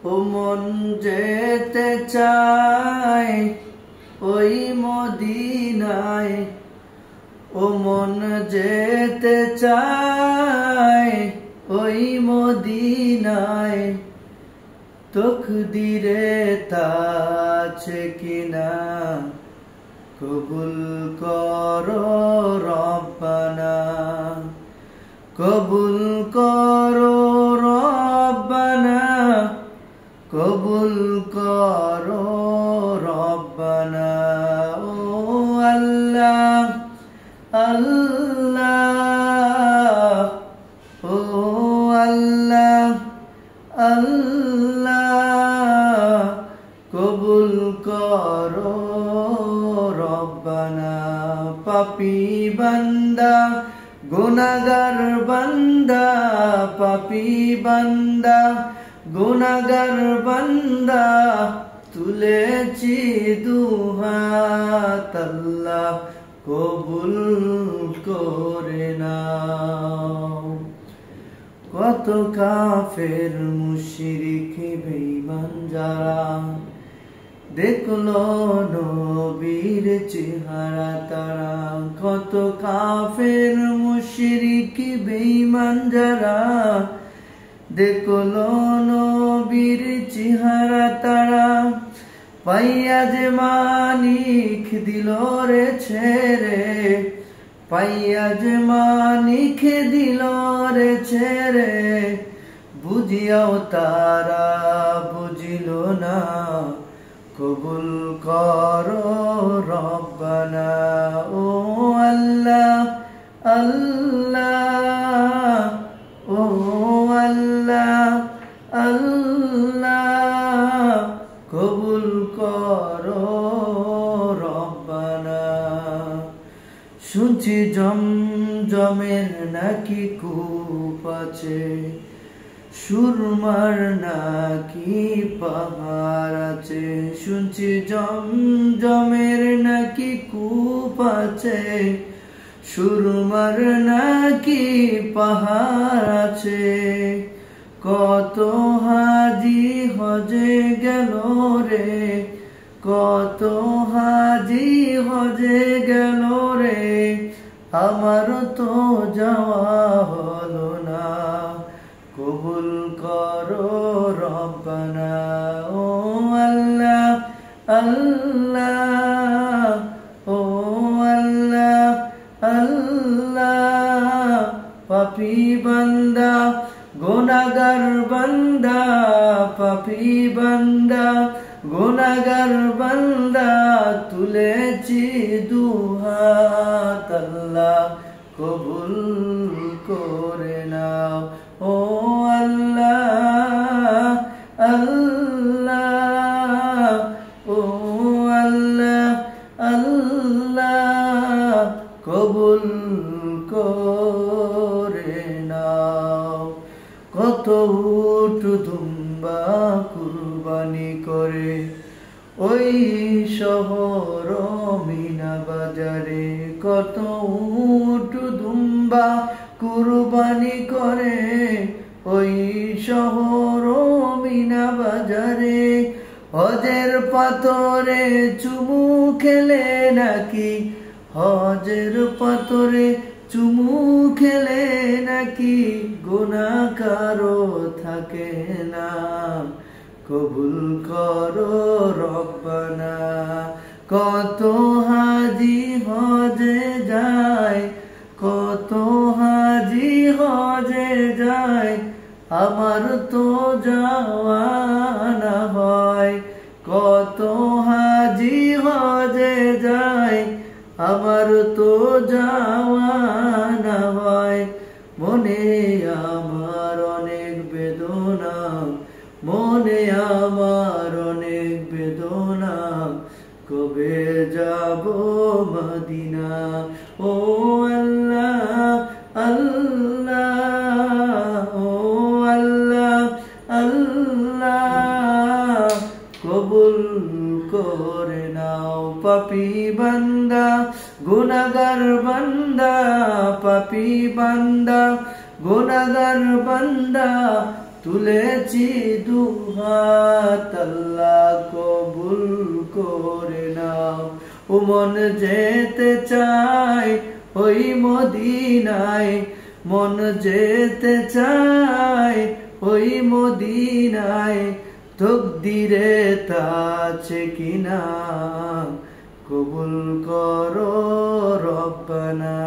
ও মন যেতে চায় ওই মদিনায়, ও মন যেতে চায় ওই মদিনায়, তকদিরে তা আছে কিনা কবুল করো রব্বানা, কবুল করো রব্বানা, কবুল করো রব্বানা। ও আল্লাহ আল্লাহ, ও আল্লাহ আল্লাহ, কবুল করো রব্বানা। পাপী বান্দা গুনাহগার বান্দা, পাপী বান্দা গুনাহগার বান্দা, তুলেছি দুহাত আল্লাহ কবুল করে নাও। কত কাফের মুশরিক বেঈমান যারা দেখলো নবীর চেহারা তারা, কত কাফের মুশরিক বেঈমান যারা দেখলো নবীর চেহারা তারা, পাইয়া যে মানিক দিল রে ছেড়ে, পাইয়া যে মানিক দিল রে ছেড়ে, বুঝিয়াও তারা বুঝিল না, কবুল করো রব্বানা। ও আল্লাহ আল্লাহ, ও আল্লাহ আল্লাহ, কবুল করো রব্বানা। শুনছি জমজমের নাকি কূপ আছে, সুরমার নাকি পাহাড় আছে, শুনছি জমজমের নাকি কূপ আছে, সুরমার নাকি পাহাড় আছে। কত হাজি হজে গেল রে, কত হাজি হজে গেল রে, আমার তো যাওয়া হলো না, কবুল করো রব্বানা। ও আল্লাহ আল্লাহ, ও আল্লাহ আল্লাহ, পাপী বান্দা গুনাহগার বান্দা, পাপী বান্দা গুনাহগার বান্দা, তুলেছি দুহাত আল্লাহ কবুল করে নাও। ও আল্লাহ আল্লাহ, ও আল্লাহ আল্লাহ, কবুল করে নাও। কত উট দুম্বা কুরবানি করে ওই শহর মিনা বাজারে, কত উট দুম্বা কুরবানি করে ওই শহর মিনা বাজারে, হজের পাথরে চুমু খেলে নাকি, হজের পাথরে চুমু খেলে নাকি, গুনাহ কারো থাকে না, কবুল করো রব্বানা। কত হাজি হজে যায়, কত হাজি হজে যায়, আমার তো যাওয়া না হয়, কত হাজি হজে যায়, আমার তো যাওয়া না হয়। মনে আমার অনেক বেদনা, মনে আমার অনেক বেদনা, কবে যাব মদিনা। ও আল্লাহ আল্লাহ, ও আল্লাহ আল্লাহ, কবুল করে নাও। পাপী বান্দা গুনাহগার বান্দা, পাপী বান্দা গুনাহগার বান্দা, তুলেছি দুহাত আল্লাহ কবুল করে নাও। ও মন যেতে চায় ওই মদিনায়, মন যেতে চায় ওই মদিনায়, তকদিরে তা আছে কিনা কবুল করো রব্বানা।